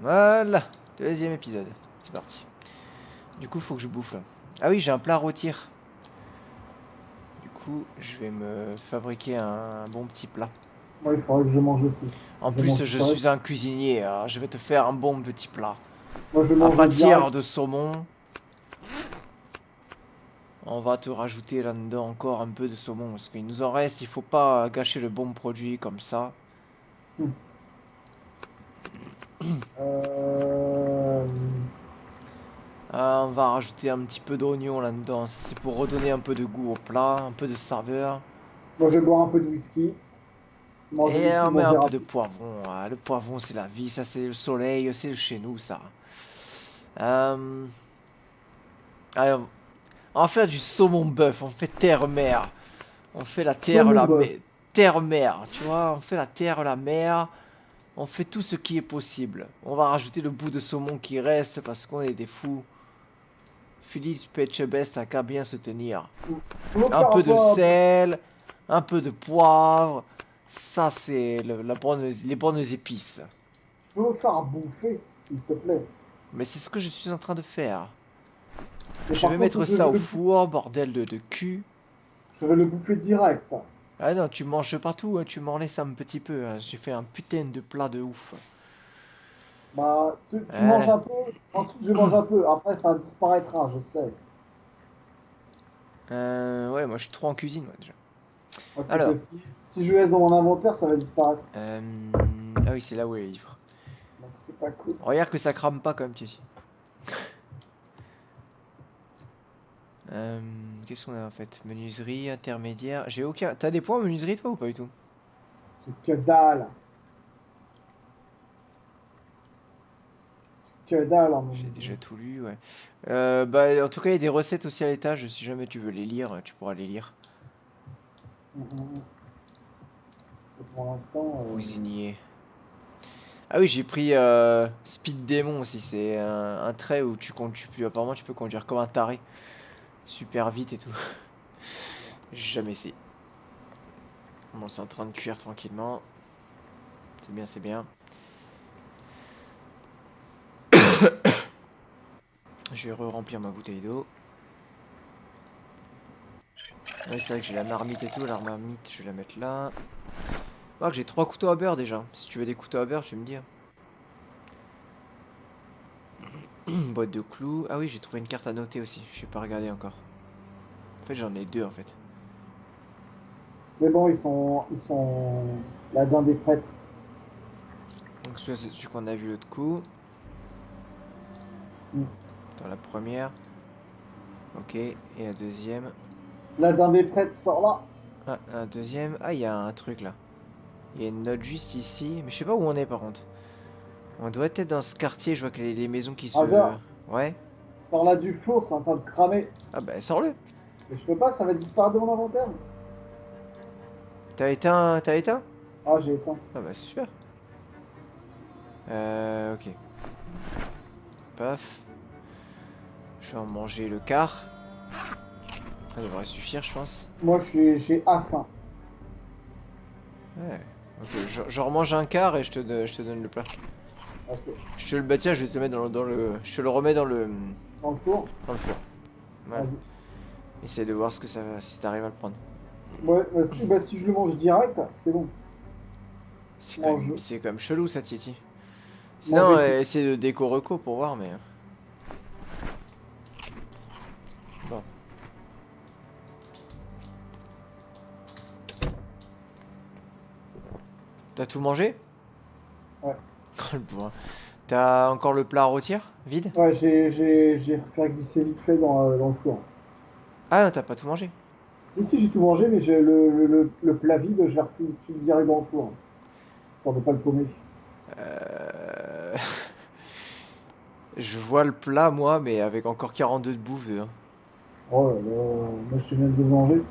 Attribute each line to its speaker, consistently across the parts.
Speaker 1: Voilà, deuxième épisode. C'est parti. Du coup, faut que je bouffe là. Ah oui, j'ai un plat rôtir. Du coup, je vais me fabriquer un bon petit plat.
Speaker 2: Moi, il faudrait que je mange aussi.
Speaker 1: En
Speaker 2: Je
Speaker 1: plus,
Speaker 2: mange
Speaker 1: je
Speaker 2: direct.
Speaker 1: suis un cuisinier. Alors je vais te faire un bon petit plat.
Speaker 2: Moi, je
Speaker 1: À
Speaker 2: mange
Speaker 1: partir
Speaker 2: direct.
Speaker 1: de saumon, on va te rajouter là-dedans encore un peu de saumon. Parce qu'il nous en reste, il faut pas gâcher le bon produit comme ça.
Speaker 2: Hmm. Euh...
Speaker 1: On va rajouter un petit peu d'oignon là-dedans. Ça, c'est pour redonner un peu de goût au plat, un peu de saveur.
Speaker 2: Moi, je bois un peu de whisky. Manger des
Speaker 1: Et
Speaker 2: petits
Speaker 1: on met un
Speaker 2: manger
Speaker 1: peu de
Speaker 2: rapide.
Speaker 1: poivron. Ah, le poivron, c'est la vie. Ça, c'est le soleil. C'est chez nous, ça. Euh... Allez, on va faire du saumon bœuf. On fait terre-mer. On fait la terre,
Speaker 2: Saumon
Speaker 1: la
Speaker 2: bœuf.
Speaker 1: mer. Terre-mer. Tu vois, on fait la terre, la mer. On fait tout ce qui est possible. On va rajouter le bout de saumon qui reste parce qu'on est des fous. Philippe Etchebest a qu'à bien se tenir.
Speaker 2: Faut
Speaker 1: Un
Speaker 2: faire un
Speaker 1: peu
Speaker 2: peu,
Speaker 1: de sel, un peu de poivre. Ça, c'est les bonnes épices.
Speaker 2: faut faire à bouffer, s'il te plaît.
Speaker 1: Mais c'est ce que je suis en train de faire.
Speaker 2: Mais
Speaker 1: Je
Speaker 2: par
Speaker 1: vais
Speaker 2: contre,
Speaker 1: mettre ça au four, bordel de cul.
Speaker 2: je vais le bouffer direct.
Speaker 1: Ah non, tu manges pas tout, hein, tu m'en laisses un petit peu. Hein. J'ai fait un putain de plat de ouf.
Speaker 2: Bah, tu manges
Speaker 1: Voilà.
Speaker 2: un peu. Ensuite, je mange un peu. Après, ça disparaîtra, je sais.
Speaker 1: Ouais, moi je suis trop en cuisine, moi, déjà.
Speaker 2: Moi, c'est que
Speaker 1: Alors,
Speaker 2: si je laisse dans mon inventaire, ça va disparaître.
Speaker 1: ah oui, c'est là où est les livres.
Speaker 2: Donc, c'est pas cool.
Speaker 1: Regarde que ça crame pas quand même, tu sais. Qu'est-ce qu'on a en fait? Menuiserie, intermédiaire. J'ai aucun. T'as des points en menuiserie toi ou pas du tout?
Speaker 2: C'est que dalle. Que dalle en
Speaker 1: J'ai
Speaker 2: menuiserie.
Speaker 1: déjà tout lu, ouais. Bah, en tout cas, il y a des recettes aussi à l'étage. Si jamais tu veux les lire, tu pourras les lire.
Speaker 2: Mhm. Et pour l'instant,
Speaker 1: Cuisinier. Ah oui, j'ai pris Speed Demon aussi. C'est un trait où tu conduis plus. Apparemment, tu peux conduire comme un taré. Super vite et tout. J'ai jamais essayé. Bon, c'est en train de cuire tranquillement. C'est bien, c'est bien. Je vais re-remplir ma bouteille d'eau. Ouais, c'est vrai que j'ai la marmite et tout. La marmite, je vais la mettre là. Oh, que j'ai 3 couteaux à beurre déjà. Si tu veux des couteaux à beurre, tu me dis. Boîte de clous. Ah oui, j'ai trouvé une carte à noter aussi. Je sais pas regarder encore. En fait, j'en ai deux en fait.
Speaker 2: c'est bon, ils sont la dinde est prête.
Speaker 1: Donc celui-là, c'est celui qu'on a vu l'autre coup.
Speaker 2: Mm.
Speaker 1: Dans la première. Ok. Et la deuxième.
Speaker 2: La dinde est prête, sors là.
Speaker 1: Ah, un deuxième. Ah, il y a un truc là. Il y a une note juste ici. Mais je sais pas où on est par contre. On doit être dans ce quartier. Je vois que les maisons qui se.
Speaker 2: Hasard,
Speaker 1: Ouais.
Speaker 2: sors là du four, c'est en train de cramer.
Speaker 1: Ah bah, sors-le.
Speaker 2: Mais je peux pas, ça va disparaître de mon inventaire.
Speaker 1: T'as éteint. T'as éteint?
Speaker 2: Ah, j'ai éteint.
Speaker 1: Ah bah, c'est super. Ok. Paf. Je vais en manger le quart. Ça devrait suffire, je pense.
Speaker 2: Moi, j'ai faim.
Speaker 1: Ouais. Ok, je remange un quart et je te donne le plat.
Speaker 2: Ok.
Speaker 1: Je te le bah tiens, je vais te le mettre je te le remets
Speaker 2: Dans le four,
Speaker 1: dans le four. Voilà.
Speaker 2: vas-y.
Speaker 1: Essaye de voir ce que ça si t'arrives à le prendre.
Speaker 2: Ouais, si je le mange direct, c'est bon. Mange,
Speaker 1: C'est quand même chelou ça, Titi. Sinon,
Speaker 2: manger tout.
Speaker 1: essaye de déco reco pour voir, mais bon. T'as tout mangé?
Speaker 2: Ouais.
Speaker 1: Le bourrin. T'as encore le plat à rôtir? Vide?
Speaker 2: Ouais, j'ai fait glisser vite fait dans le four.
Speaker 1: Ah non, t'as pas tout mangé.
Speaker 2: Si, j'ai tout mangé, mais j'ai le plat vide, je l'ai refait direct dans le four. Histoire de pas le paumer.
Speaker 1: Euh... Je vois le plat moi, mais avec encore 42 de bouffe dedans.
Speaker 2: Oh là là, moi je viens de le manger.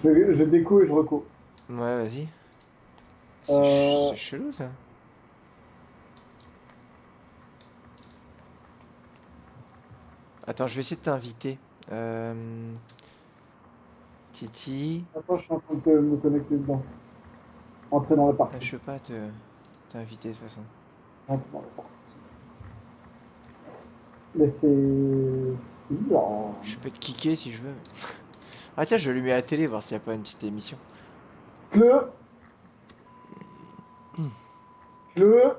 Speaker 2: Je déco et je reco.
Speaker 1: Ouais, vas-y. C'est
Speaker 2: Euh,
Speaker 1: chelou ça. Attends, je vais essayer de t'inviter. Euh... Titi.
Speaker 2: Attends, je suis en train de me connecter dedans. Entrer dans la
Speaker 1: Ah,
Speaker 2: partie.
Speaker 1: je peux pas te t'es invité de toute façon.
Speaker 2: Ah, bon, d'accord. Mais c'est... Si, alors...
Speaker 1: Je peux te kicker si je veux. Ah tiens, je lui mets à la télé, voir s'il n'y a pas une petite émission.
Speaker 2: Que... Que...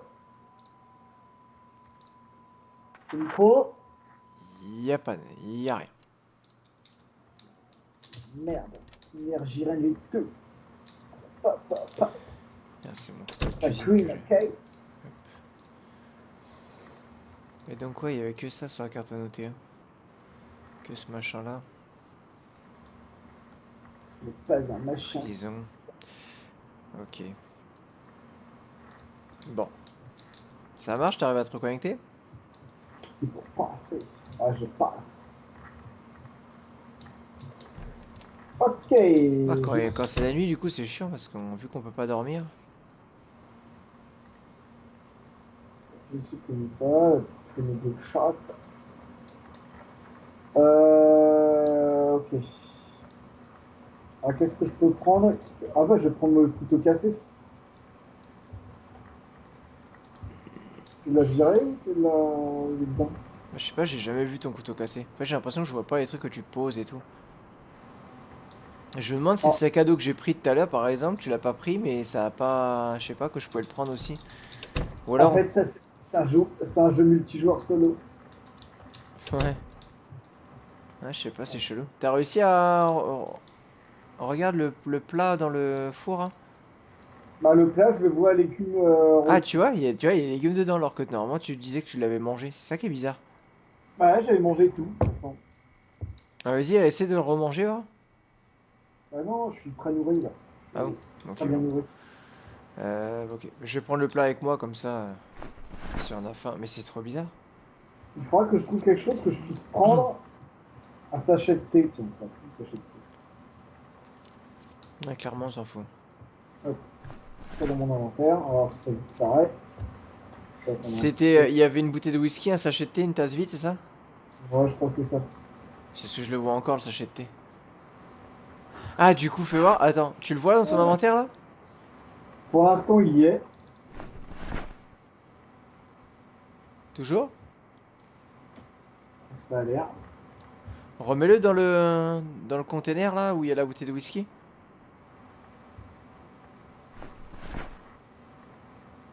Speaker 2: Il faut...
Speaker 1: Y a pas, y a rien.
Speaker 2: Merde. Énergie rien du tout. Pa, pa, pa.
Speaker 1: C'est mon couteau de
Speaker 2: La
Speaker 1: cuisine.
Speaker 2: green,
Speaker 1: que
Speaker 2: ok.
Speaker 1: Et donc ouais, il y avait que ça sur la carte à noter. Hein. Que ce machin là.
Speaker 2: Mais pas un machin.
Speaker 1: Prison. Ok. Bon. Ça marche, t'arrives à te reconnecter?
Speaker 2: Il faut passer. Ah, je passe. Ok.
Speaker 1: Ah, quand c'est la nuit, du coup, c'est chiant parce qu'on vu qu'on peut pas dormir.
Speaker 2: Je suis comme ça. Je mets des shots. Ok. Alors, qu'est-ce que je peux prendre? Ah bah, je vais prendre le couteau cassé. Tu l'as viré ou tu l'as... Il est dedans?
Speaker 1: Je sais pas, j'ai jamais vu ton couteau cassé. En fait, j'ai l'impression que je vois pas les trucs que tu poses et tout. Je me demande si
Speaker 2: Ah.
Speaker 1: le sac à dos que j'ai pris tout à l'heure, par exemple, tu l'as pas pris, mais ça a pas. Je sais pas, que je pouvais le prendre aussi. Ou alors.
Speaker 2: En fait, ça, c'est un jeu multijoueur solo.
Speaker 1: Ouais. Ouais, je sais pas, c'est chelou. T'as réussi à. Regarde le plat dans le four, hein.
Speaker 2: Bah, le plat, je le vois à l'écume
Speaker 1: Ah,
Speaker 2: rouge.
Speaker 1: tu vois, il y a les légumes dedans, alors que normalement tu disais que tu l'avais mangé. C'est ça qui est bizarre.
Speaker 2: Ouais, j'avais mangé tout. Bon.
Speaker 1: Ah, vas-y, essaie de le remanger, là.
Speaker 2: Bah non, je suis très nourri là.
Speaker 1: Ah bon, ok,
Speaker 2: Très bien
Speaker 1: bon.
Speaker 2: nourri.
Speaker 1: Ok, je vais prendre le plat avec moi, comme ça, si on a faim. Mais c'est trop bizarre.
Speaker 2: Il faudra que je trouve quelque chose que je puisse prendre. Un sachet de thé, tiens, ça, un sachet de thé.
Speaker 1: Ouais, clairement, on s'en fout.
Speaker 2: Ça dans mon inventaire, alors ça disparaît.
Speaker 1: C'était, il y avait une bouteille de whisky, un sachet de thé, une tasse vide, c'est ça?
Speaker 2: Ouais, je crois que c'est ça.
Speaker 1: C'est ce que je le vois encore, le sachet de thé. Ah, du coup, fais voir. Attends, tu le vois dans ton inventaire, là?
Speaker 2: Pour l'instant, il y est.
Speaker 1: Toujours?
Speaker 2: Ça a l'air.
Speaker 1: Remets-le dans le container, là, où il y a la bouteille de whisky.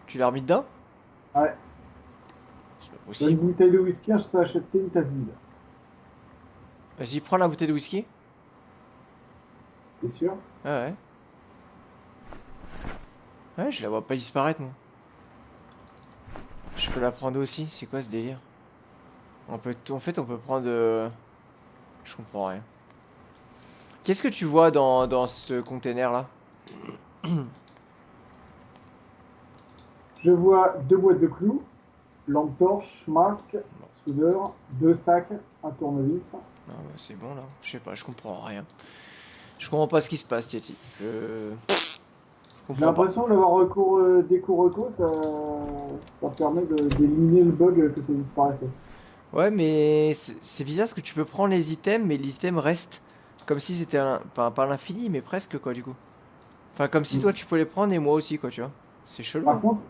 Speaker 1: Tu l'as remis dedans?
Speaker 2: Ouais.
Speaker 1: C'est pas
Speaker 2: Une
Speaker 1: possible.
Speaker 2: bouteille de whisky, un sachet de thé, une tasse vide.
Speaker 1: Vas-y, prends la bouteille de whisky.
Speaker 2: T'es sûr?
Speaker 1: Ah ouais. Ouais, je la vois pas disparaître, moi. Je peux la prendre aussi, c'est quoi ce délire? En fait, on peut prendre... Je comprends rien. Qu'est-ce que tu vois dans ce container-là?
Speaker 2: Je vois 2 boîtes de clous, lampe torche, masque, soudeur, 2 sacs, un tournevis.
Speaker 1: Ah bah, c'est bon, là. Je sais pas, je comprends rien. Je comprends pas ce qui se passe, Tieti. Je
Speaker 2: J'ai
Speaker 1: comprends pas.
Speaker 2: l'impression d'avoir recours d'éco-reco, ça permet d'éliminer le bug que ça disparaissait.
Speaker 1: Ouais, mais c'est bizarre parce que tu peux prendre les items, mais les items restent. Comme si c'était pas l'infini, mais presque, quoi, du coup. Enfin, comme si toi tu peux les prendre et moi aussi, quoi, tu vois. C'est chelou,
Speaker 2: Par
Speaker 1: hein.
Speaker 2: contre,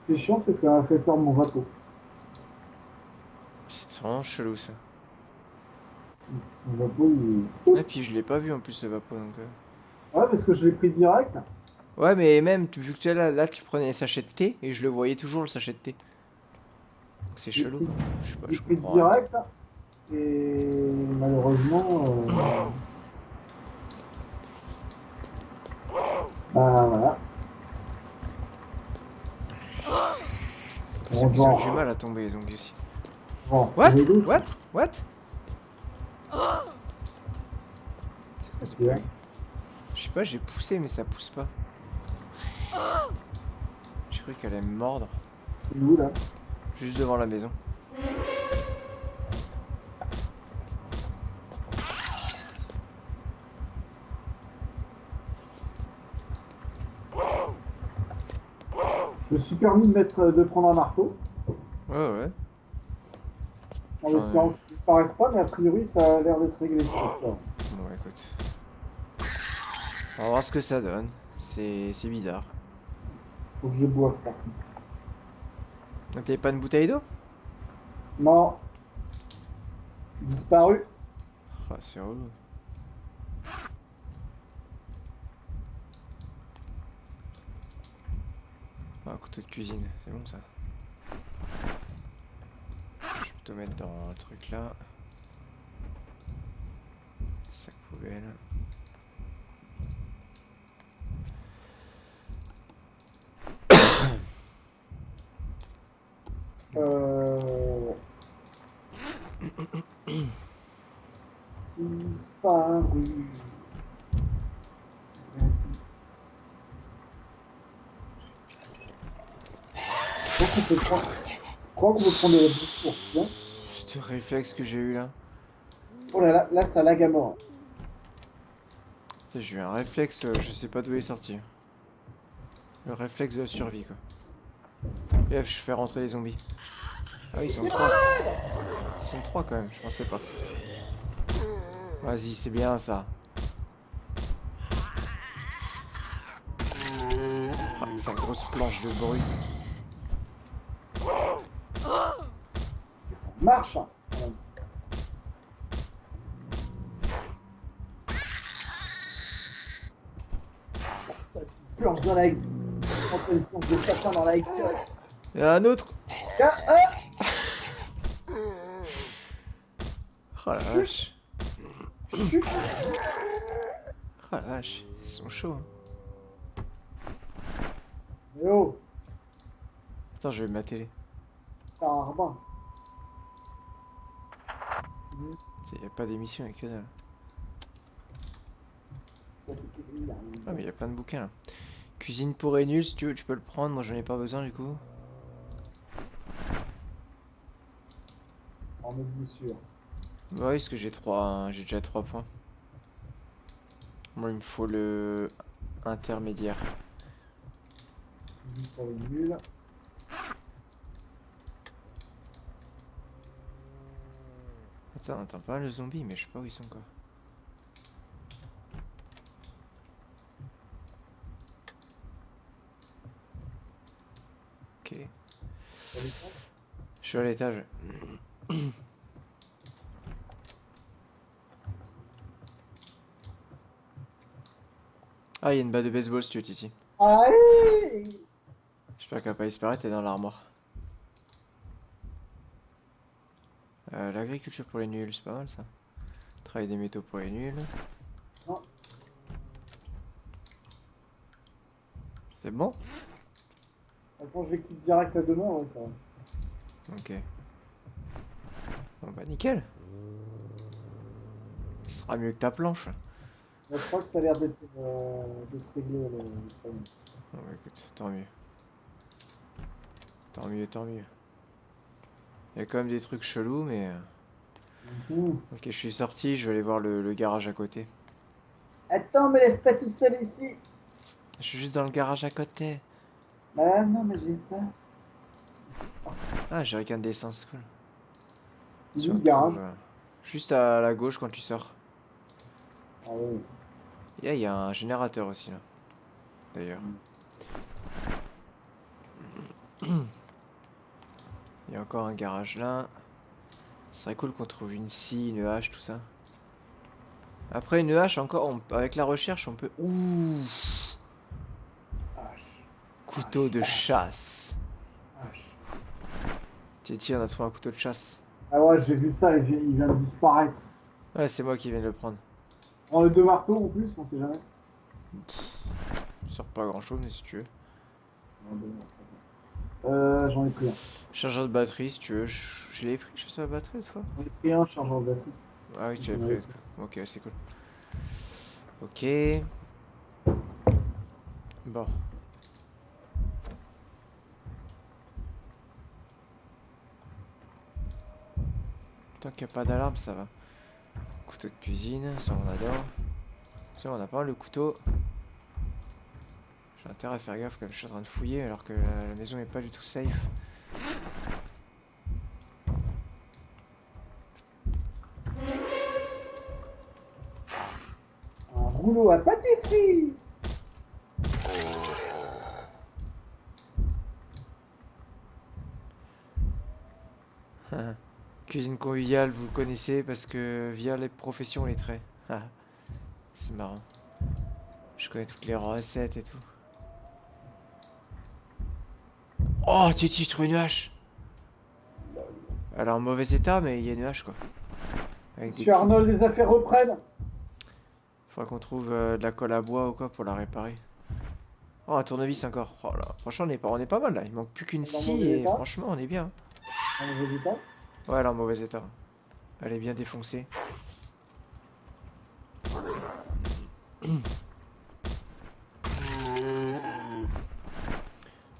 Speaker 2: ce qui est chiant, c'est que ça a fait perdre mon vapeau.
Speaker 1: C'est vraiment chelou, ça.
Speaker 2: Mon vapeau, il...
Speaker 1: Et puis je l'ai pas vu en plus, ce vapo, donc...
Speaker 2: Ouais, parce que je l'ai pris direct.
Speaker 1: Ouais, mais même, vu que tu es là, tu prenais les sachets de thé, et je le voyais toujours, le sachet de thé. Donc c'est chelou, quoi. Je sais pas,
Speaker 2: J'ai
Speaker 1: je
Speaker 2: pris
Speaker 1: comprends rien.
Speaker 2: direct. Et malheureusement... Bah voilà.
Speaker 1: C'est qu'ils ont du mal à tomber, donc ici.
Speaker 2: Bon,
Speaker 1: What?
Speaker 2: j'ai l'autre.
Speaker 1: What? What?
Speaker 2: Parce que,
Speaker 1: Je sais pas, j'ai poussé, mais ça pousse pas. J'ai cru qu'elle allait me mordre.
Speaker 2: c'est où là?
Speaker 1: Juste devant la maison.
Speaker 2: Je me suis permis de prendre un marteau,
Speaker 1: Ouais, ouais.
Speaker 2: en
Speaker 1: J'en ai-
Speaker 2: espérant qu'il disparaisse pas, mais a priori ça a l'air d'être réglé. cette histoire.
Speaker 1: Bon, écoute. On va voir ce que ça donne. C'est bizarre.
Speaker 2: Faut que je boive ça.
Speaker 1: T'avais pas une bouteille d'eau?
Speaker 2: Non. Disparu.
Speaker 1: Ah, c'est relou. Ah, couteau de cuisine, c'est bon ça. Je peux te mettre dans un truc là. Sac poubelle.
Speaker 2: Euh... Disparu. Je crois qu'on peut prendre les pour bien.
Speaker 1: Ce réflexe que j'ai eu là.
Speaker 2: Oh là là, là ça lag à mort.
Speaker 1: J'ai eu un réflexe, je sais pas d'où il est sorti. Le réflexe de la survie quoi. Et je fais rentrer les zombies. Ah oui, ils sont 3. Ils sont 3 quand même, je pensais pas. Vas-y, c'est bien ça. Ah, c'est une grosse planche de bruit.
Speaker 2: Marche hein. Planche dans la gueule. Une planche de sapin dans la gueule.
Speaker 1: Il y en a un autre.
Speaker 2: Tiens,
Speaker 1: Oh la vache. Oh la vache, ils sont chauds.
Speaker 2: Mais oh,
Speaker 1: Attends, je vais ma télé.
Speaker 2: c'est un rabbin.
Speaker 1: Il n'y a pas d'émission avec que dalle. Ah mais il y a plein de bouquins là. Cuisine pour et nul, si tu veux, tu peux le prendre. Moi j'en ai pas besoin du coup.
Speaker 2: En mode sûr.
Speaker 1: Bah oui, parce que j'ai déjà 3 points. Moi il me faut le intermédiaire.
Speaker 2: Cuisine pour les nuls.
Speaker 1: Attends, on entend pas le zombie, mais je sais pas où ils sont quoi. Ok. Je suis à l'étage. Ah, il y a une batte de baseball si tu veux, Titi.
Speaker 2: Allez.
Speaker 1: J'espère qu'elle va pas disparaître, t'es dans l'armoire. L'agriculture pour les nuls, c'est pas mal ça. Travail des métaux pour les nuls.
Speaker 2: Non.
Speaker 1: C'est bon?
Speaker 2: Attends, je vais quitter direct à demain, ouais, ça va.
Speaker 1: Ok. Bon bah nickel. Ce sera mieux que ta planche.
Speaker 2: Moi, je crois que ça a l'air d'être réglé le problème.
Speaker 1: Bon bah écoute, tant mieux. Tant mieux, tant mieux. Il y a quand même des trucs chelous, mais... Ok, je suis sorti, je vais aller voir le garage à côté.
Speaker 2: Attends, me laisse pas toute seule ici.
Speaker 1: Je suis juste dans le garage à côté.
Speaker 2: Bah non, mais j'ai pas.
Speaker 1: Ah, j'ai rien d'essence, cool.
Speaker 2: Il est où le garage?
Speaker 1: Juste à la gauche quand tu sors.
Speaker 2: Ah oui.
Speaker 1: Il y a un générateur aussi là. D'ailleurs. Il y a encore un garage là. Ce serait cool qu'on trouve une scie, une hache, tout ça. Après une hache encore, avec la recherche on peut... Ouh, couteau de chasse. Tiens, on a trouvé un couteau de chasse.
Speaker 2: Ah ouais, j'ai vu ça, il vient de disparaître.
Speaker 1: Ouais, c'est moi qui viens de le prendre.
Speaker 2: Prends les 2 marteaux en plus, on sait jamais.
Speaker 1: Ça sert pas à grand chose, mais si tu veux.
Speaker 2: J'en ai pris un.
Speaker 1: Chargeur de batterie, si tu veux. Je l'ai pris, chargeur de batterie, toi?
Speaker 2: J'en ai pris un, chargeur de batterie.
Speaker 1: Ah oui, tu l'avais pris. Ok, c'est cool. Ok. Bon. Tant qu'il n'y a pas d'alarme, ça va. Couteau de cuisine, ça on adore. Ça on a pas le couteau. J'ai intérêt à faire gaffe comme je suis en train de fouiller alors que la maison est pas du tout safe.
Speaker 2: Un rouleau à pâtisserie.
Speaker 1: Cuisine conviviale, vous le connaissez parce que via les professions, les traits. Ah, c'est marrant. Je connais toutes les recettes et tout. Oh, Titi, je trouve une hache. Elle est en mauvais état, mais il y a une hache quoi. Avec des
Speaker 2: Monsieur
Speaker 1: clous.
Speaker 2: Arnold, les affaires reprennent.
Speaker 1: Faudra qu'on trouve de la colle à bois ou quoi pour la réparer. Oh, un tournevis encore. Oh là, franchement, on est pas mal là. Il manque plus qu'une
Speaker 2: Dans
Speaker 1: scie
Speaker 2: mauvais
Speaker 1: et
Speaker 2: état.
Speaker 1: franchement, on est bien.
Speaker 2: Dans mauvais état.
Speaker 1: Ouais, elle est en mauvais état. Elle est bien défoncée.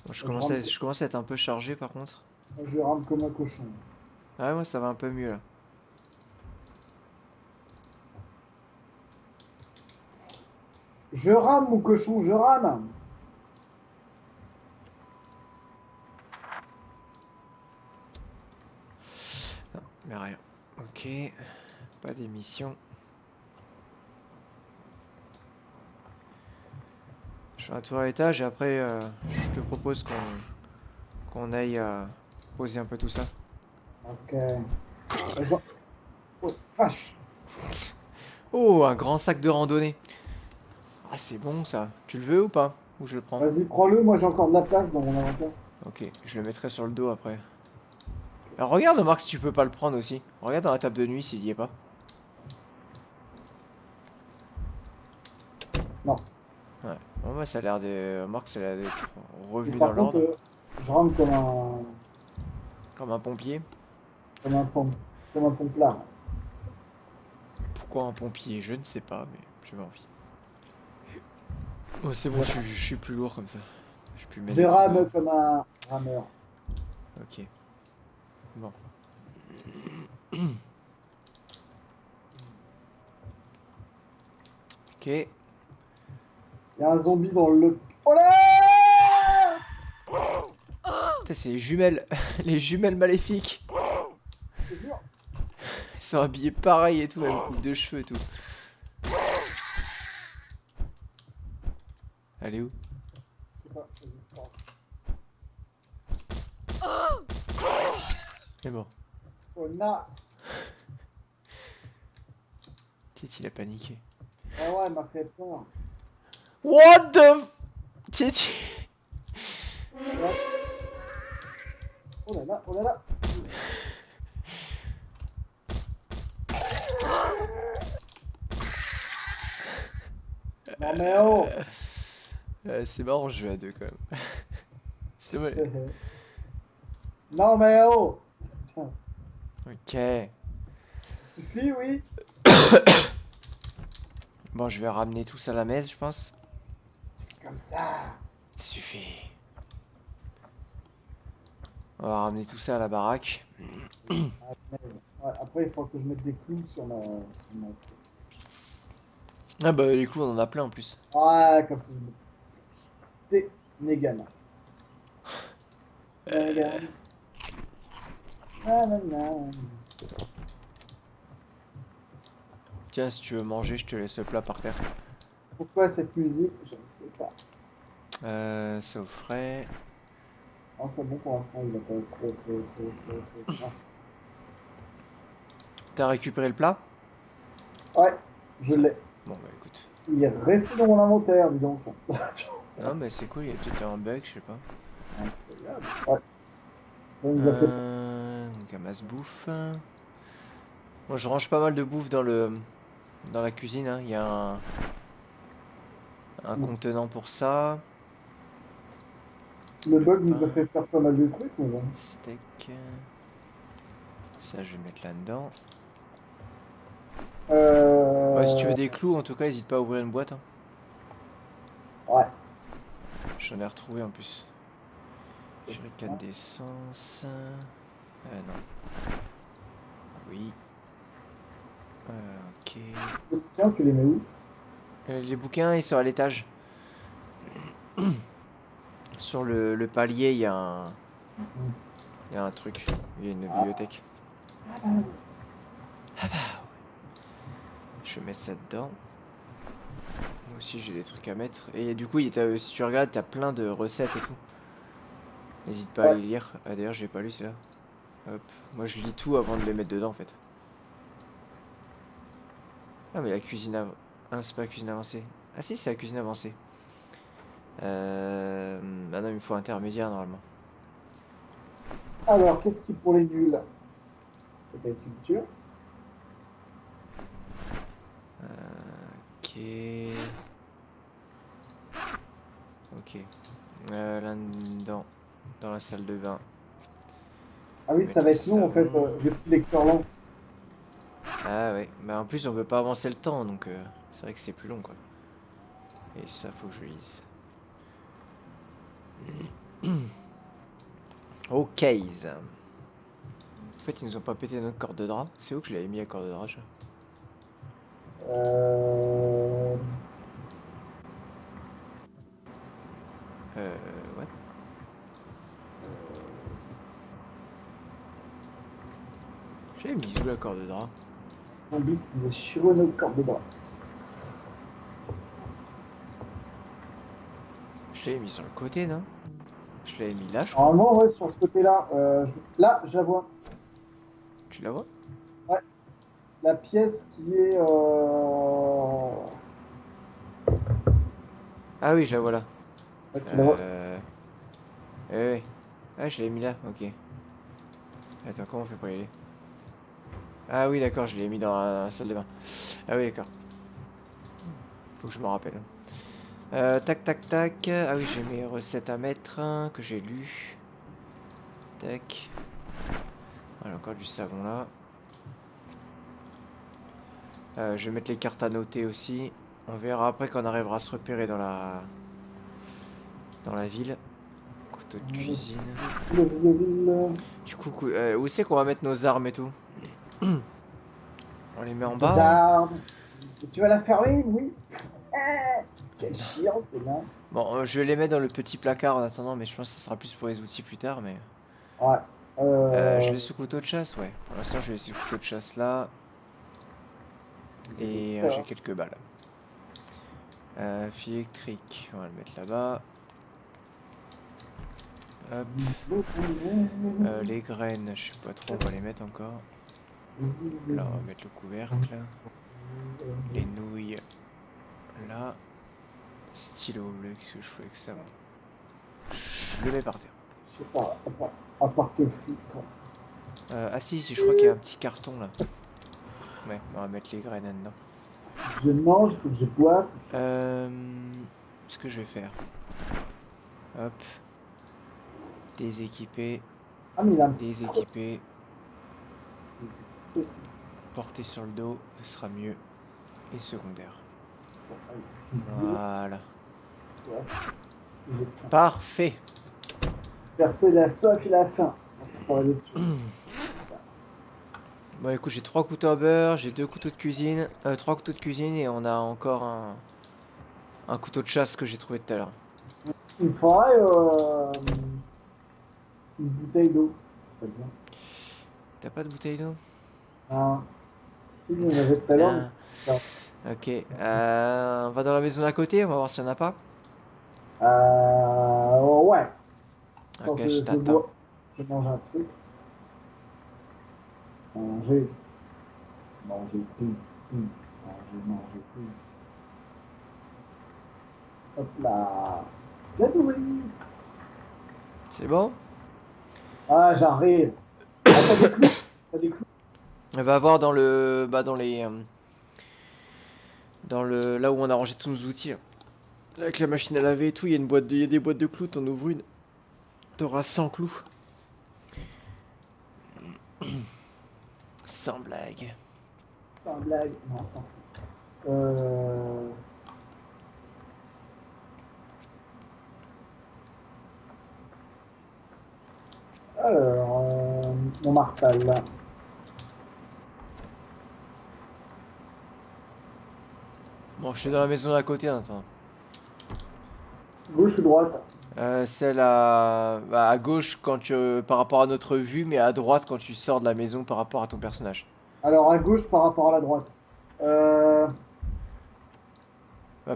Speaker 1: Bon, je commence à être un peu chargé par contre.
Speaker 2: Je rame comme un cochon.
Speaker 1: Ah ouais, moi ça va un peu mieux là.
Speaker 2: Je rame, mon cochon, je rame.
Speaker 1: Non, mais rien. Ok, pas d'émission. Je fais un tour à l'étage et après je te propose qu'on aille poser un peu tout ça.
Speaker 2: Ok. Oh, vache.
Speaker 1: Oh, un grand sac de randonnée. Ah, c'est bon ça. Tu le veux ou pas? Ou je le prends?
Speaker 2: Vas-y, prends-le, moi j'ai encore de la place dans mon inventaire.
Speaker 1: Ok, je le mettrai sur le dos après. Alors, regarde Marc si tu peux pas le prendre aussi. Regarde dans la table de nuit s'il y est pas.
Speaker 2: Non.
Speaker 1: Ouais. Bon, moi ça a l'air de... Marc ça a l'air d'être
Speaker 2: Mais
Speaker 1: revenu dans
Speaker 2: par contre,
Speaker 1: l'ordre.
Speaker 2: je rame
Speaker 1: Comme un pompier.
Speaker 2: comme un pompe, comme un pomplard.
Speaker 1: Pourquoi un pompier? Je ne sais pas, mais j'ai pas envie. Oh, c'est bon, je suis plus lourd comme ça. Je suis plus
Speaker 2: Je
Speaker 1: médecin.
Speaker 2: rame comme un rameur.
Speaker 1: Ok. Bon. Ok.
Speaker 2: Il y a un zombie dans le... Oh là!
Speaker 1: Putain, c'est les jumelles. Les jumelles maléfiques.
Speaker 2: C'est dur.
Speaker 1: Ils sont habillés pareil et tout, même coupe de cheveux et tout. Elle est où?
Speaker 2: Je sais pas, vas-y, prends.
Speaker 1: C'est bon.
Speaker 2: Oh, naze.
Speaker 1: Tiens, il a paniqué.
Speaker 2: Ah ouais, elle m'a fait peur.
Speaker 1: What the... Tiens,
Speaker 2: Ouais. Oh là là, oh là là. Non mais oh.
Speaker 1: c'est marrant, je joue à deux quand même. C'est dommage.
Speaker 2: Non mais oh. Tiens,
Speaker 1: Ok.
Speaker 2: suffit, oui.
Speaker 1: Bon, je vais ramener tout ça à la messe, je pense.
Speaker 2: Comme ça.
Speaker 1: Ça suffit. On va ramener tout ça à la baraque.
Speaker 2: Ouais, après, il faut que je mette des clous sur ma...
Speaker 1: Ah bah les clous, on en a plein en plus.
Speaker 2: Ouais, comme ça. C'est Negan. Negan. Nanana.
Speaker 1: Tiens, si tu veux manger, je te laisse le plat par terre.
Speaker 2: Pourquoi cette musique? Je ne sais pas.
Speaker 1: C'est au frais.
Speaker 2: Oh, c'est bon pour l'instant, il va pas être trop.
Speaker 1: T'as récupéré le plat?
Speaker 2: Ouais, je l'ai.
Speaker 1: Bon bah écoute.
Speaker 2: Il est resté dans mon inventaire, dis donc.
Speaker 1: Non mais c'est cool, il y a peut-être un bug, je sais pas.
Speaker 2: Ouais. Ça nous a fait...
Speaker 1: Donc amasse bouffe. Bon, je range pas mal de bouffe dans la cuisine, hein. Il y a un contenant pour ça.
Speaker 2: Le bug nous a fait faire pas mal de trucs, mais bon.
Speaker 1: Steak. Ça, je vais mettre là-dedans. Ouais, si tu veux des clous, en tout cas, n'hésite pas à ouvrir une boîte. Hein.
Speaker 2: Ouais.
Speaker 1: J'en ai retrouvé en plus. J'ai 4 d'essence. Non. Oui. Ok.
Speaker 2: Tiens, tu les mets où?
Speaker 1: Les bouquins, ils sont à l'étage. Sur le palier, il y a un truc. Il y a une bibliothèque. Ah bah ouais. Je mets ça dedans. Moi aussi j'ai des trucs à mettre. Et du coup, si tu regardes, t'as plein de recettes et tout. N'hésite pas à les lire. Ah d'ailleurs, j'ai pas lu celui-là. Hop. Moi je lis tout avant de les mettre dedans en fait. Ah mais la cuisine av... Ah c'est pas la cuisine avancée. Ah si c'est la cuisine avancée. Ah non il me faut intermédiaire normalement.
Speaker 2: Alors, qu'est-ce qui pour les nuls? C'est la culture.
Speaker 1: Ok. Ok. Là-dedans. Dans la salle de bain.
Speaker 2: Ah oui, ça
Speaker 1: Mettre
Speaker 2: va
Speaker 1: le
Speaker 2: être long en fait.
Speaker 1: savon.
Speaker 2: J'ai pris lecteur lent.
Speaker 1: Ah ouais. Bah en plus on peut pas avancer le temps donc c'est vrai que c'est plus long quoi. Et ça faut que je lise. Ok. En fait ils nous ont pas pété notre corde de drap. C'est où que je l'avais mis la corde de drap déjà? Ouais. J'avais mis où la corde de drap?
Speaker 2: Mon but, c'est de chironner le corps de bras.
Speaker 1: Je l'avais mis sur le côté non? Je l'avais mis là je crois.
Speaker 2: Normalement, ouais, sur ce côté-là, là, je la vois.
Speaker 1: Tu la vois?
Speaker 2: Ouais, la pièce qui est.
Speaker 1: Ah oui je la vois là.
Speaker 2: Ouais, tu la vois.
Speaker 1: Ouais. Ah je l'ai mis là, ok. Attends comment on fait pour y aller? Ah oui d'accord je l'ai mis dans la salle de bain. Ah oui d'accord. Faut que je me rappelle. Tac tac tac. Ah oui j'ai mes recettes à mettre hein, que j'ai lues. Tac. Voilà encore du savon là. Je vais mettre les cartes à noter aussi. On verra après quand on arrivera à se repérer dans la ville. Couteau de cuisine. Du coup, où c'est qu'on va mettre nos armes et tout? On les met en bas
Speaker 2: Des
Speaker 1: hein.
Speaker 2: armes. Tu vas la fermer, oui. Quel chiant, c'est là.
Speaker 1: Bon, je vais les mettre dans le petit placard en attendant, mais je pense que ça sera plus pour les outils plus tard. Mais
Speaker 2: Ouais.
Speaker 1: je laisse le couteau de chasse, ouais. Pour l'instant, je vais laisser le couteau de chasse là. Et j'ai quelques balles. Fil électrique, on va le mettre là-bas. Hop. Les graines, je sais pas trop, on va les mettre encore. Là, on va mettre le couvercle. Les nouilles là. Stylo bleu, qu'est-ce que je fais avec ça? Je le mets par terre.
Speaker 2: Je sais pas, à part quel flic, quoi.
Speaker 1: Ah si, je crois qu'il y a un petit carton là. Ouais, on va mettre les graines là-dedans.
Speaker 2: Je mange, faut que je boive.
Speaker 1: Ce que je vais faire. Hop. Déséquiper.
Speaker 2: Ah, mais il a un petit
Speaker 1: Déséquiper. Porter sur le dos, ce sera mieux. Et secondaire. Voilà. Parfait.
Speaker 2: Percer la soif et la faim.
Speaker 1: Bon écoute, j'ai 3 couteaux à beurre, j'ai 2 couteaux de cuisine, 3 couteaux de cuisine et on a encore un couteau de chasse que j'ai trouvé tout à l'heure.
Speaker 2: Il me faudrait une bouteille d'eau. C'est bien.
Speaker 1: T'as pas de bouteille d'eau?
Speaker 2: Ah, si, on avait tout à l'heure.
Speaker 1: Ok, on va dans la maison d'à côté, on va voir s'il y en a pas.
Speaker 2: Ouais. Quand
Speaker 1: Ok, je
Speaker 2: je
Speaker 1: t'attends.
Speaker 2: bois, je mange un truc. Manger. Manger tout. Manger tout. Hop là. La nourriture.
Speaker 1: C'est bon?
Speaker 2: Ah, j'arrive. Ah, t'as des clous. T'as des clous.
Speaker 1: On va voir dans le... Bah dans les... là où on a rangé tous nos outils. Là. Avec la machine à laver et tout, il y a des boîtes de clous, t'en ouvres une. T'auras 100 clous. Sans blague.
Speaker 2: Sans blague. Non, sans fout. Alors, mon martel là.
Speaker 1: Bon, je suis dans la maison d'à côté, attends.
Speaker 2: Gauche ou droite?
Speaker 1: Celle à gauche quand par rapport à notre vue, mais à droite quand tu sors de la maison par rapport à ton personnage.
Speaker 2: Alors, à gauche par rapport à la droite.
Speaker 1: Bah,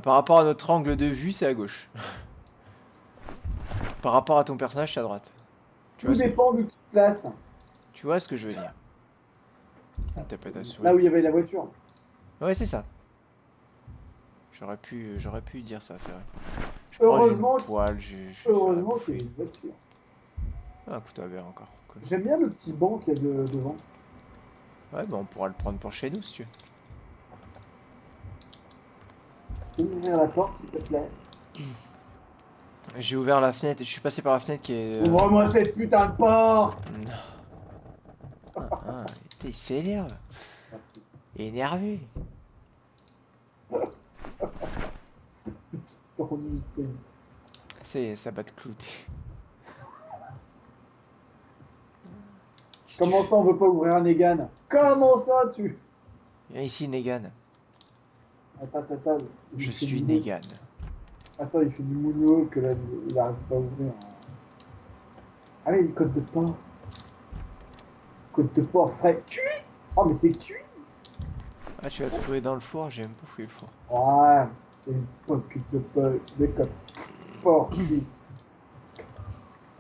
Speaker 1: par rapport à notre angle de vue, c'est à gauche. Par rapport à ton personnage, c'est à droite.
Speaker 2: Tout dépend de toute place.
Speaker 1: Tu vois ce que je veux dire? T'as pas ta souris.
Speaker 2: Là où il y avait la voiture.
Speaker 1: Ouais, c'est ça. J'aurais pu dire ça, c'est vrai. Je mange une
Speaker 2: Heureusement,
Speaker 1: poêle, je vais faire à
Speaker 2: heureusement qu'il y
Speaker 1: bouffer.
Speaker 2: avait une voiture.
Speaker 1: Ah, un couteau à beurre encore. Cool.
Speaker 2: J'aime bien le petit banc qu'il y a devant.
Speaker 1: Ouais, bah on pourra le prendre pour chez nous si tu veux.
Speaker 2: Tu peux m'ouvrir la porte, s'il te plaît?
Speaker 1: J'ai ouvert la fenêtre et je suis passé par la fenêtre qui est.
Speaker 2: Ouvre-moi cette putain de porte!
Speaker 1: Non. Il s'énerve. Énervé. C'est ça bat de clouter.
Speaker 2: Comment ça, on veut pas ouvrir un Negan? Comment ça, tu...
Speaker 1: Viens ici, Negan.
Speaker 2: Attends.
Speaker 1: Je suis Negan.
Speaker 2: Attends, il fait du moonwalk, là, il arrive pas à ouvrir. Ah oui, le code de port. Code de port frais. Cuit! Oh, mais c'est cuit!
Speaker 1: Ah, tu vas trouver dans le four, j'ai même pas fouillé le four.
Speaker 2: Ouais, c'est une code de port. Des codes port cuit.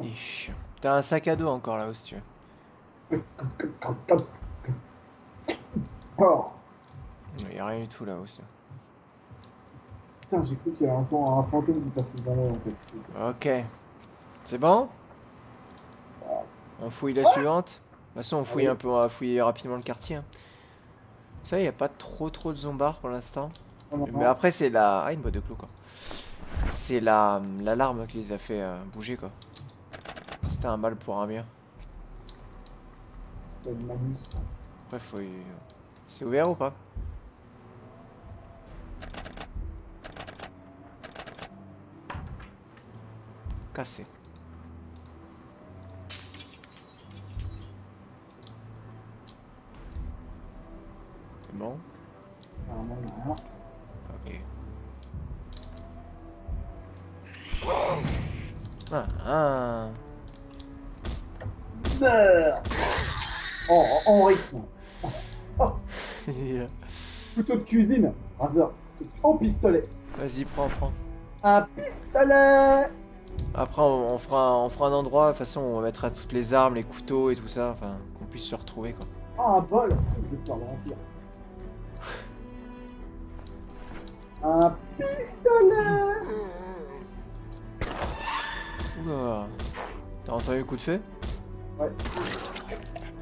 Speaker 1: Il est chiant. T'as un sac à dos encore là-haut si tu veux.
Speaker 2: Port.
Speaker 1: Il y a rien du tout là-haut.
Speaker 2: Putain, j'ai cru qu'il y avait un fantôme qui passait dans l'eau, en fait.
Speaker 1: Ok. C'est bon? On fouille la suivante? De toute façon, on fouille un peu, on va fouiller rapidement le quartier. Hein. Ça, il n'y a pas trop de zombards pour l'instant. Mais après, c'est la. Ah, une boîte de clous quoi. C'est l'alarme qui les a fait bouger quoi. C'était un mal pour un bien.
Speaker 2: C'est une manus.
Speaker 1: Bref, faut y... C'est ouvert ou pas? Cassé. C'est bon?
Speaker 2: Non.
Speaker 1: Ok. Ah.
Speaker 2: Meurs! Oh, en rythme. Couteau de cuisine. Razor. En pistolet.
Speaker 1: Vas-y, prends.
Speaker 2: Un pistolet!
Speaker 1: Après, on fera un endroit, de toute façon, on mettra toutes les armes, les couteaux et tout ça, enfin, qu'on puisse se retrouver quoi.
Speaker 2: Ah, un bol. Je vais pouvoir le remplir. Un pistolet!
Speaker 1: Oula. T'as entendu le coup de feu?
Speaker 2: Ouais.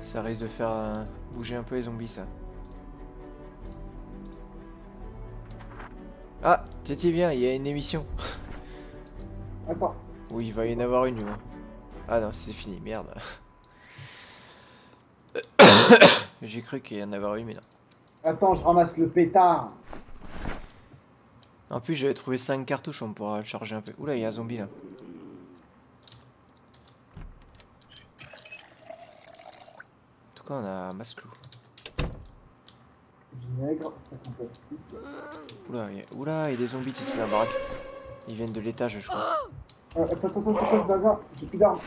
Speaker 1: Ça risque de faire bouger un peu les zombies ça. Ah, Titi viens, il y a une émission.
Speaker 2: Attends.
Speaker 1: Oui, il va y en avoir une, moi. Ah non, c'est fini, merde. J'ai cru qu'il y en avait une, mais non.
Speaker 2: Attends, je ramasse le pétard.
Speaker 1: En plus, j'avais trouvé 5 cartouches, on pourra le charger un peu. Oula, il y a un zombie là. En tout cas, on a Masclou.
Speaker 2: Vinaigre, sac en plastique.
Speaker 1: Oula, il y a des zombies ici dans la baraque. Ils viennent de l'étage, je crois.
Speaker 2: Attends, ce bazar. J'ai plus d'armes.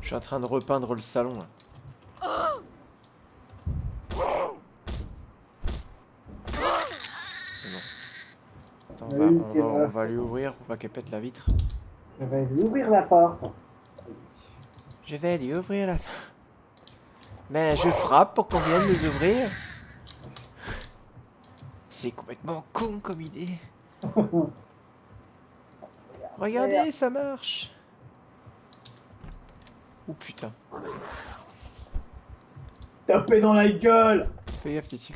Speaker 1: Je suis en train de repeindre le salon là. C'est bon. Attends, on va lui ouvrir pour pas qu'elle pète la vitre.
Speaker 2: Je vais lui ouvrir la porte.
Speaker 1: Je vais lui ouvrir la... Mais je frappe pour qu'on vienne nous ouvrir. C'est complètement con comme idée. Regardez, ça marche. Oh putain.
Speaker 2: Tapez dans la gueule.
Speaker 1: Fais gaffe, Titi.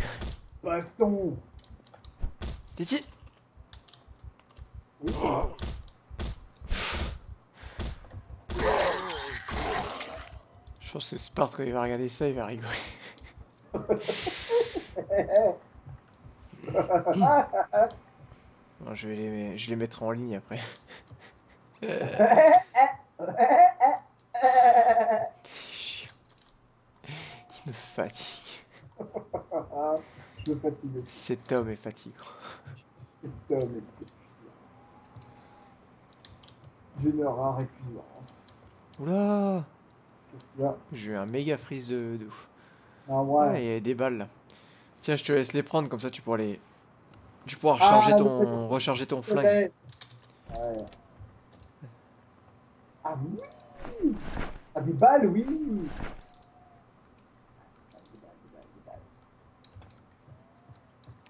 Speaker 2: Baston.
Speaker 1: Titi.
Speaker 2: Oui.
Speaker 1: Je pense que Sparte, quand il va regarder ça, il va rigoler. Bon, je les mettrai en ligne après. Chiant. Il me fatigue.
Speaker 2: Je me fatigue.
Speaker 1: Cet homme est fatigant.
Speaker 2: Cet homme est d'une rare épuisance.
Speaker 1: Oula!
Speaker 2: Là.
Speaker 1: J'ai eu un méga freeze de ouf.
Speaker 2: Ah ouais.
Speaker 1: Ah, il y a des balles là. Tiens, je te laisse les prendre, comme ça tu pourras les... Tu pourras recharger ton flingue.
Speaker 2: Ouais. Ah oui. Ah des balles, oui.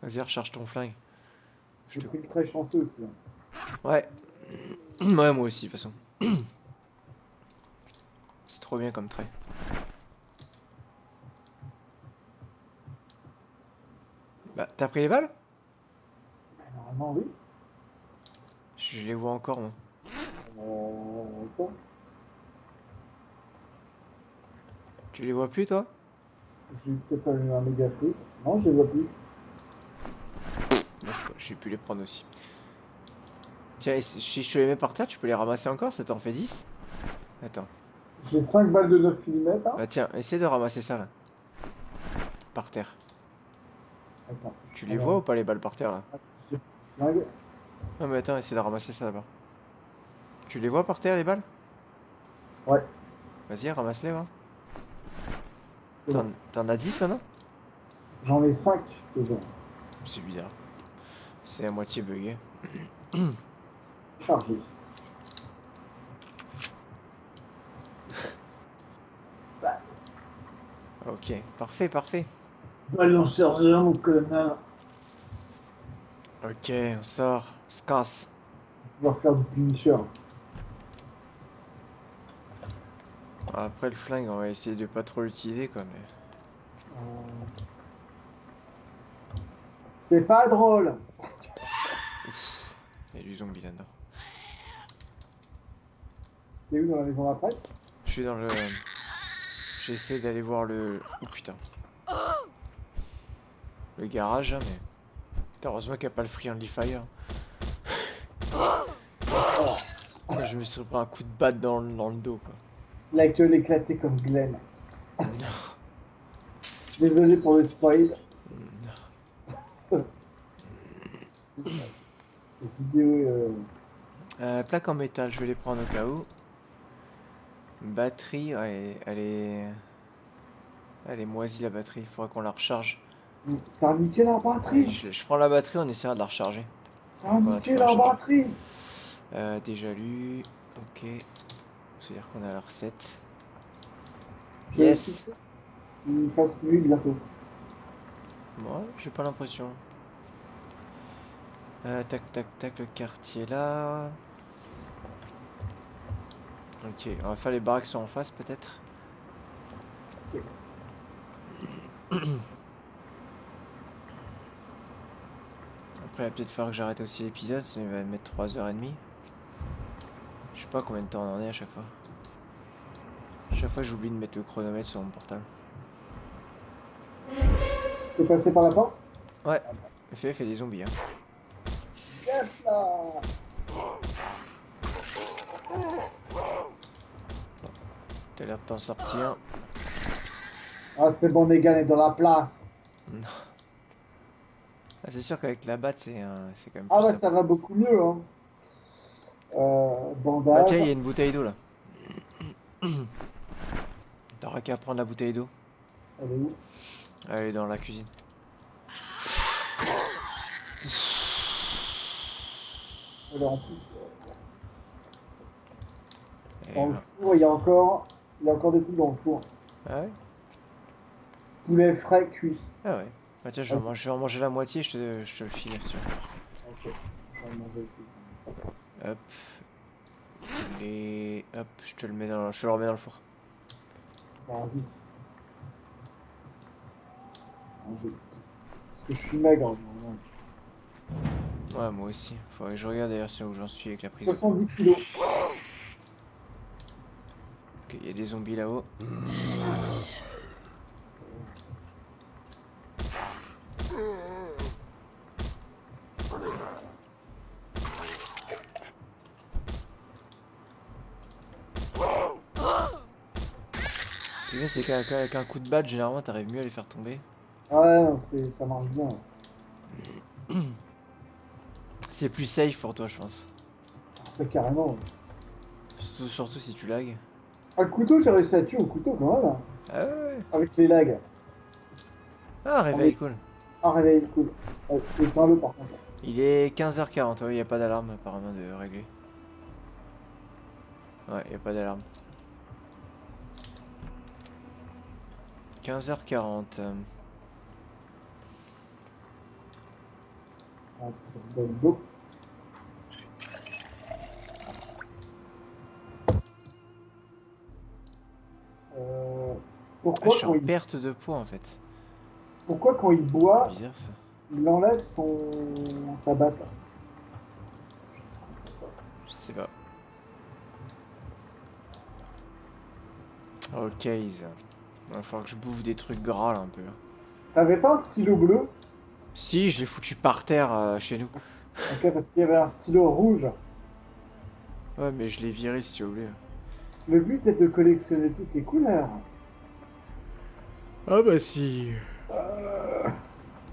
Speaker 1: Vas-y, recharge ton flingue. Je
Speaker 2: J'ai
Speaker 1: te...
Speaker 2: pris le très chanceux aussi.
Speaker 1: Ouais. Ouais, moi aussi, de toute façon. C'est trop bien comme trait. Bah, t'as pris les balles?
Speaker 2: Normalement, oui.
Speaker 1: Je les vois encore, moi.
Speaker 2: Quoi.
Speaker 1: Tu les vois plus, toi?
Speaker 2: J'ai peut-être pas eu un méga fruit. Non, je les vois plus.
Speaker 1: Moi, j'ai pu les prendre aussi. Tiens, et si je te les mets par terre, tu peux les ramasser encore? Ça t'en fait 10? Attends.
Speaker 2: J'ai 5 balles de 9 mm. Hein.
Speaker 1: Bah tiens, essaie de ramasser ça, là. Par terre.
Speaker 2: Attends.
Speaker 1: Tu les vois ou pas, les balles par terre, là?
Speaker 2: J'ai flingue.
Speaker 1: Non, mais attends, essaie de ramasser ça, là-bas. Tu les vois par terre, les balles?
Speaker 2: Ouais,
Speaker 1: Vas-y, ramasse-les, va.
Speaker 2: c'est bon.
Speaker 1: T'en as 10, maintenant?
Speaker 2: J'en ai 5 déjà.
Speaker 1: C'est bizarre. C'est à moitié bugué.
Speaker 2: Chargé.
Speaker 1: Ok, parfait, parfait.
Speaker 2: Balle en chargeur, mon connard.
Speaker 1: Ok, on sort, on se casse.
Speaker 2: On va faire du finisher.
Speaker 1: Après le flingue, on va essayer de pas trop l'utiliser, quoi, mais...
Speaker 2: C'est pas drôle.
Speaker 1: Ouf, il y a du zombie là-dedans.
Speaker 2: T'es où dans la maison d'après?
Speaker 1: Je suis dans le... J'essaie d'aller voir le... Oh putain. Le garage, hein, mais... Putain, heureusement qu'il n'y a pas le friendly fire. Putain, je me suis pris un coup de batte dans le dos, quoi.
Speaker 2: La gueule éclatée comme Glenn.
Speaker 1: Non,
Speaker 2: Désolé pour le spoil.
Speaker 1: non.
Speaker 2: Cette vidéo.
Speaker 1: Plaque en métal, je vais les prendre au cas où. Batterie, elle est moisie la batterie, il faudra qu'on la recharge.
Speaker 2: T'as niqué la
Speaker 1: Allez,
Speaker 2: batterie.
Speaker 1: je prends la batterie, on essaiera de la recharger.
Speaker 2: T'as
Speaker 1: Voilà, tu
Speaker 2: niqué
Speaker 1: peux la
Speaker 2: la
Speaker 1: recharger.
Speaker 2: batterie.
Speaker 1: Déjà lu, ok. C'est-à-dire qu'on a la recette.
Speaker 2: Je vais
Speaker 1: Yes.
Speaker 2: essayer. Il fasse nuit bientôt.
Speaker 1: Moi, j'ai pas l'impression. Tac, tac, tac, le quartier là. Ok, on va faire les baraques sont en face peut-être. Après, il va peut-être falloir que j'arrête aussi l'épisode, ça va mettre 3h30. Je sais pas combien de temps on en est à chaque fois. À chaque fois, j'oublie de mettre le chronomètre sur mon portable.
Speaker 2: T'es passé par la porte?
Speaker 1: Ouais, fais des zombies. Hein.
Speaker 2: Yes là.
Speaker 1: T'as l'air de t'en sortir.
Speaker 2: Ah c'est bon, Negan est dans la place.
Speaker 1: Non. Ah, c'est sûr qu'avec la batte, c'est quand même
Speaker 2: Ah
Speaker 1: plus
Speaker 2: ouais,
Speaker 1: simple.
Speaker 2: ça va beaucoup mieux. Hein.
Speaker 1: Bah tiens,
Speaker 2: Bandage.
Speaker 1: il y a une bouteille d'eau là. T'auras qu'à prendre la bouteille d'eau.
Speaker 2: Elle est où?
Speaker 1: Elle est dans la cuisine.
Speaker 2: Elle est en plus.
Speaker 1: Et
Speaker 2: Dans le
Speaker 1: voilà.
Speaker 2: four, il y a encore des trucs dans le four.
Speaker 1: Ah ouais?
Speaker 2: Poulet frais cuit.
Speaker 1: Ah ouais. Bah tiens, je vais en manger la moitié, je te le file. Tiens.
Speaker 2: Ok. On va le manger aussi.
Speaker 1: Hop. Hop, je te le remets dans le four.
Speaker 2: Vas-y. Manger. Parce que je suis maigre. Normalement.
Speaker 1: Ouais, moi aussi. Faudrait que je regarde d'ailleurs où j'en suis avec la prise de poids.
Speaker 2: 70 kilos.
Speaker 1: Ok, il y a des zombies là-haut. Ce qui est bien, c'est qu'avec un coup de batte, généralement, t'arrives mieux à les faire tomber.
Speaker 2: Ouais, non, ça marche bien.
Speaker 1: C'est plus safe pour toi, je pense.
Speaker 2: Ouais, carrément.
Speaker 1: Surtout si tu lags.
Speaker 2: Ah, le couteau, j'ai réussi à tuer au couteau quand même. Hein,
Speaker 1: Ah ouais.
Speaker 2: avec les lags.
Speaker 1: Ah, réveil, cool.
Speaker 2: Ah, réveil, cool. Éteins-le par contre.
Speaker 1: Il est 15h40, il n'y a pas d'alarme apparemment de régler. Ouais, y a pas d'alarme. 15h40.
Speaker 2: Ah, dans le dos. Euh,
Speaker 1: Ah, je
Speaker 2: pourquoi,
Speaker 1: suis
Speaker 2: quand
Speaker 1: en
Speaker 2: il,
Speaker 1: perte de poids en fait.
Speaker 2: pourquoi quand il
Speaker 1: C'est
Speaker 2: boit,
Speaker 1: bizarre ça.
Speaker 2: il enlève sa batte?
Speaker 1: Je sais pas. Ok, il va falloir que je bouffe des trucs gras là un peu.
Speaker 2: T'avais pas un stylo bleu?
Speaker 1: Si, je l'ai foutu par terre chez nous.
Speaker 2: Ok, parce qu'il y avait un stylo rouge.
Speaker 1: Ouais, mais je l'ai viré si tu voulais.
Speaker 2: Le but est de collectionner toutes les couleurs.
Speaker 1: Ah bah si.
Speaker 2: Euh,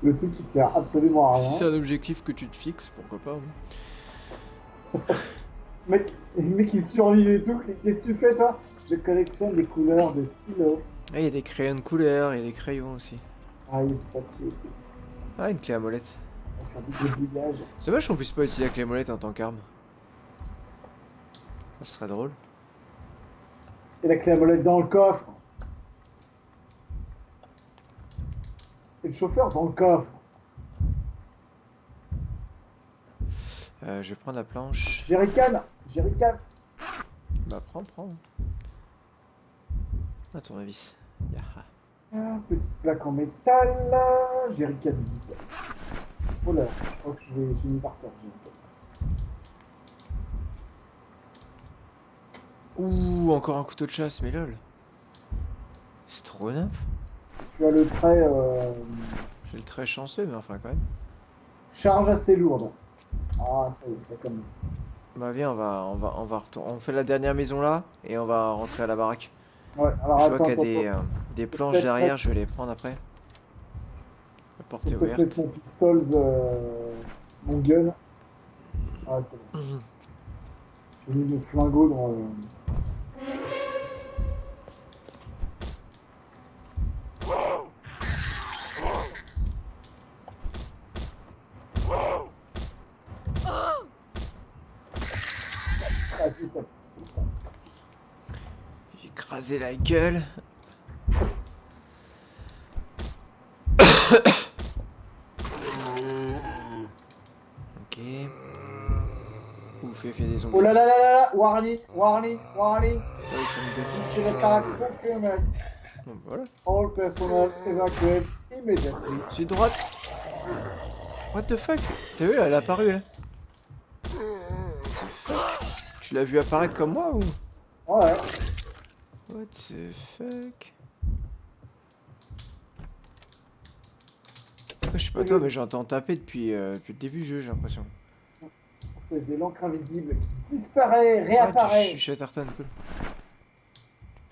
Speaker 2: le truc qui sert absolument à
Speaker 1: Si c'est
Speaker 2: rien.
Speaker 1: un objectif que tu te fixes, pourquoi pas.
Speaker 2: Mec, il survit et tout. Qu'est-ce que tu fais, toi? Je collectionne les couleurs de stylos.
Speaker 1: Ah, il y a des crayons de couleur, il y a des crayons aussi.
Speaker 2: Ah, il y a du papier et tout.
Speaker 1: Ah, une clé à molette.
Speaker 2: On va faire du gribouillage.
Speaker 1: C'est dommage qu'on puisse pas utiliser la clé à molette en tant qu'arme. Ça serait drôle.
Speaker 2: Et la clé à molette dans le coffre. Et le chauffeur dans le coffre.
Speaker 1: Je vais prendre la planche.
Speaker 2: Jerrycan. Jerrycan.
Speaker 1: Bah prends. À ton avis. Yaha.
Speaker 2: Ah, petite plaque en métal. Jerrycan vide. Oh là, je crois que j'ai mis par terre.
Speaker 1: Ouh, encore un couteau de chasse, mais lol. C'est trop neuf.
Speaker 2: Tu as le trait
Speaker 1: J'ai le très chanceux, mais enfin quand même.
Speaker 2: charge assez lourde. Ah, ça y est, ça commence.
Speaker 1: Bah viens, on fait la dernière maison là, et on va rentrer à la baraque.
Speaker 2: Ouais, alors
Speaker 1: Je vois qu'il y a
Speaker 2: attends.
Speaker 1: des
Speaker 2: Je vais
Speaker 1: planches
Speaker 2: peut-être
Speaker 1: derrière,
Speaker 2: mettre,
Speaker 1: je vais les prendre après. La
Speaker 2: je
Speaker 1: porte
Speaker 2: vais
Speaker 1: est
Speaker 2: peut-être mettre
Speaker 1: ouverte.
Speaker 2: mon pistols, mon gun. Ah, c'est bon.
Speaker 1: Mhm.
Speaker 2: J'ai mis mon flingot dans le... Ah, si, ça.
Speaker 1: J'ai écrasé la gueule. Ok. Ouf, il y a des zombies.
Speaker 2: Oh là là là là là! Warning!
Speaker 1: Ça, ils sont de...
Speaker 2: Incident attack confirmed.
Speaker 1: Bon, voilà.
Speaker 2: All personnel evacuate immediately.
Speaker 1: J'ai droite. What the fuck? T'as vu, elle est apparue là. What the fuck? Tu l'as vu apparaître comme moi ou?
Speaker 2: Ouais.
Speaker 1: What the fuck? Je sais pas toi, mais j'entends taper depuis le début du jeu, j'ai l'impression.
Speaker 2: C'est de l'encre invisible qui disparaît,
Speaker 1: Ah, du
Speaker 2: réapparaît.
Speaker 1: Chatterton, cool.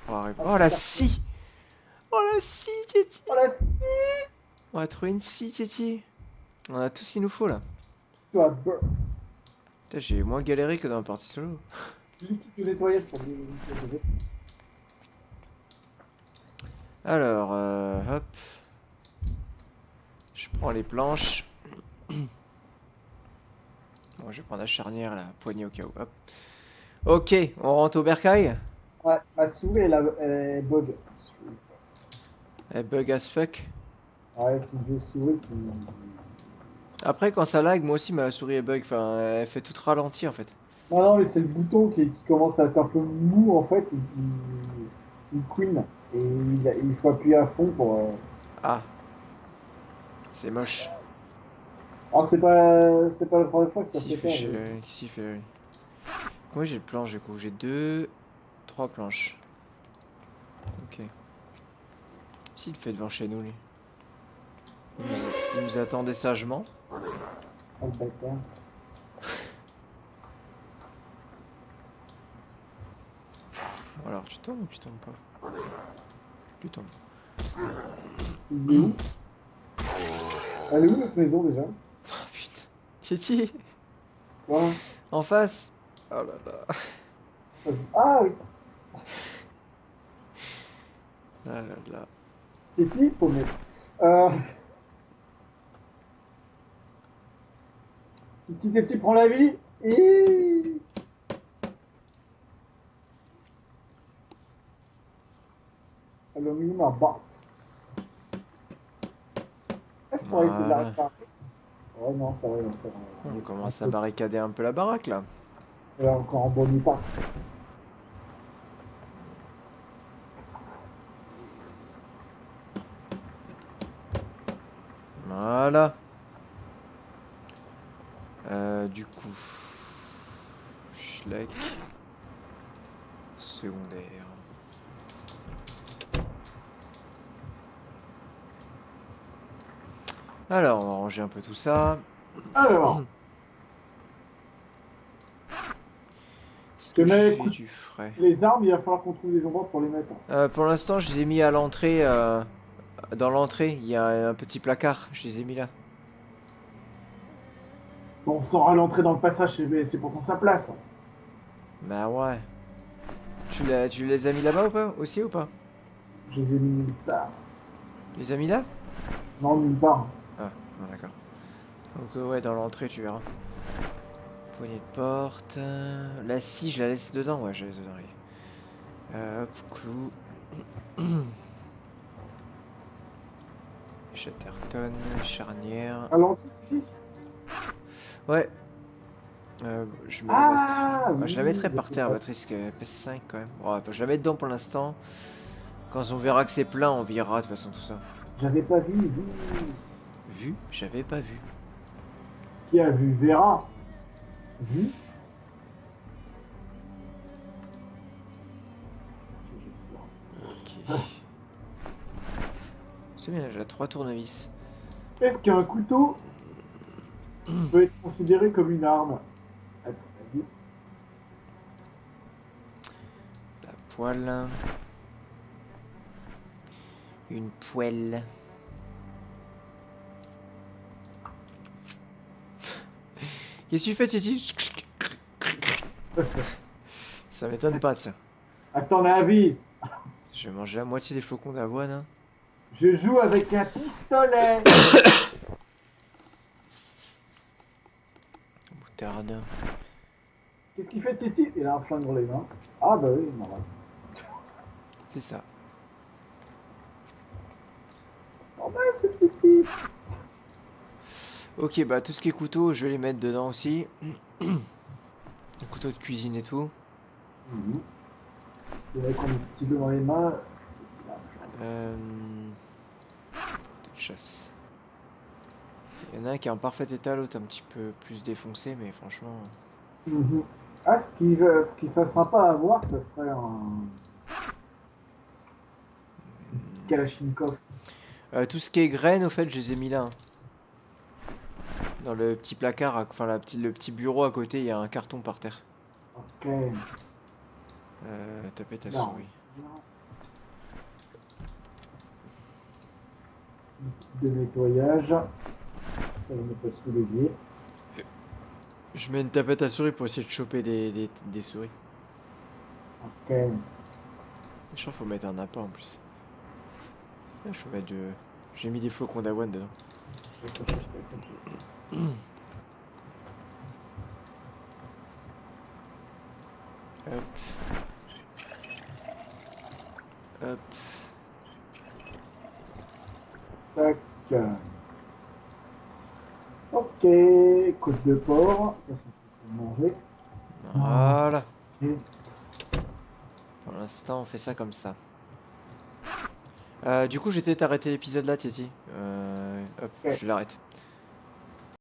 Speaker 1: Oh, arrête.
Speaker 2: Ah,
Speaker 1: Oh, la scie! Oh, la scie, Titi!
Speaker 2: oh là,
Speaker 1: On a trouvé une scie, Titi. On a tout ce qu'il nous faut là.
Speaker 2: tu as beurre.
Speaker 1: Putain, j'ai moins galéré que dans la partie solo.
Speaker 2: Liquide de nettoyage pour les...
Speaker 1: Alors, hop. Je prends les planches. Bon, je vais prendre la charnière, la poignée au cas où. Hop. Ok, on rentre au bercail.
Speaker 2: Ouais, ma souris, elle est bug.
Speaker 1: Elle bug as fuck.
Speaker 2: Ouais, c'est une vieille souris qui...
Speaker 1: Après, quand ça lag, moi aussi ma souris est bug. Enfin, elle fait tout ralenti en fait.
Speaker 2: Non, mais c'est le bouton qui commence à être un peu mou, en fait, il queen. Et il faut appuyer à fond pour...
Speaker 1: Ah, c'est moche.
Speaker 2: Alors, c'est pas la première fois que ça
Speaker 1: Qu'est-ce qu'il
Speaker 2: fait
Speaker 1: fait
Speaker 2: ça.
Speaker 1: chez lui? Qu'est-ce qu'il fait lui? Moi j'ai de planches du coup. J'ai trois planches. Ok. S'il fait devant chez nous lui. Il nous attendait sagement.
Speaker 2: Ah, le bâtard.
Speaker 1: Alors tu tombes ou tu tombes pas? Tu tombes.
Speaker 2: Il est où? Elle est où, notre maison, déjà?
Speaker 1: Oh putain. Titi,
Speaker 2: Voilà.
Speaker 1: en face. Oh là là.
Speaker 2: Ah, oui.
Speaker 1: Ah là là.
Speaker 2: Titi, paumé. Euh... Petit à petit, prends la vie. Et... Aluminium box. Je pourrais essayer de la
Speaker 1: Voilà.
Speaker 2: réparer. Oh non, ça va, il est encore.
Speaker 1: On commence à barricader un peu la baraque là.
Speaker 2: Il est encore en bon état.
Speaker 1: Voilà. Du coup, Schleck secondaire. Alors, on va ranger un peu tout ça.
Speaker 2: Alors,
Speaker 1: Est-ce
Speaker 2: que
Speaker 1: que
Speaker 2: mais
Speaker 1: j'ai
Speaker 2: écoute,
Speaker 1: du frais?
Speaker 2: les armes, il va falloir qu'on trouve des endroits pour les mettre.
Speaker 1: Pour l'instant, je les ai mis à l'entrée. Dans l'entrée, il y a un petit placard. Je les ai mis là.
Speaker 2: Bon, on saura l'entrée dans le passage, c'est pourtant sa place.
Speaker 1: Bah ouais. Tu les as mis là-bas ou pas? Aussi ou pas?
Speaker 2: Je les ai mis nulle part.
Speaker 1: Tu les as mis là?
Speaker 2: Non, nulle part.
Speaker 1: Ah, d'accord. Donc ouais, dans l'entrée, tu verras. Poignée de porte. La scie, je la laisse dedans. Ouais, je la laisse dedans. Allez. Hop, clou. Chatterton, charnière.
Speaker 2: À l'antique.
Speaker 1: Ouais. Je me
Speaker 2: Ah,
Speaker 1: je la
Speaker 2: oui,
Speaker 1: mettrai par terre, votre risque PS5 quand même. Ouais, je la mets dedans pour l'instant. Quand on verra que c'est plein, on virera de toute façon tout ça.
Speaker 2: J'avais pas vu.
Speaker 1: Vu? J'avais pas vu.
Speaker 2: Qui a vu verra. Vu.
Speaker 1: Ok. C'est bien, j'ai 3 tournevis.
Speaker 2: Est-ce qu'un couteau peut être considéré comme une arme? À ton avis?
Speaker 1: La poêle. Une poêle. Qu'est-ce que tu fais, Titi? Ça m'étonne pas, tiens.
Speaker 2: À ton avis,
Speaker 1: Je vais manger la moitié des flocons d'avoine. Hein.
Speaker 2: je joue avec un pistolet.
Speaker 1: Moutarde.
Speaker 2: Qu'est-ce qu'il fait, Titi? Il a un flingue dans les mains. Ah bah oui, normal.
Speaker 1: C'est ça.
Speaker 2: Normal, ce Titi.
Speaker 1: Ok, bah tout ce qui est couteau, je vais les mettre dedans aussi. Les couteaux de cuisine et tout.
Speaker 2: Il va prendre un stylo dans les mains.
Speaker 1: Couteau de chasse. Il y en a un qui est en parfait état, l'autre un petit peu plus défoncé, mais franchement...
Speaker 2: Ah, ce qui serait sympa à voir, ça serait un Kalachnikov.
Speaker 1: Tout ce qui est graines, au fait, je les ai mis là. Hein. Dans le petit placard, enfin le petit bureau à côté, il y a un carton par terre.
Speaker 2: Ok.
Speaker 1: Taper ta
Speaker 2: Non.
Speaker 1: souris.
Speaker 2: Une kit de nettoyage. Ça va me pas sous l'évier.
Speaker 1: Je mets une tapette à souris pour essayer de choper des souris.
Speaker 2: Ok.
Speaker 1: Je crois qu'il faut mettre un appât en plus. Ah, je peux mettre de... J'ai mis des flocons d'avoine dedans. Hop. Hop.
Speaker 2: Tac. Ok. Côte de porc. Ça, c'est pour manger.
Speaker 1: Voilà.
Speaker 2: Et
Speaker 1: Pour l'instant, on fait ça comme ça. Du coup, j'ai peut-être arrêté l'épisode là, Titi. Hop,
Speaker 2: Ok.
Speaker 1: je l'arrête.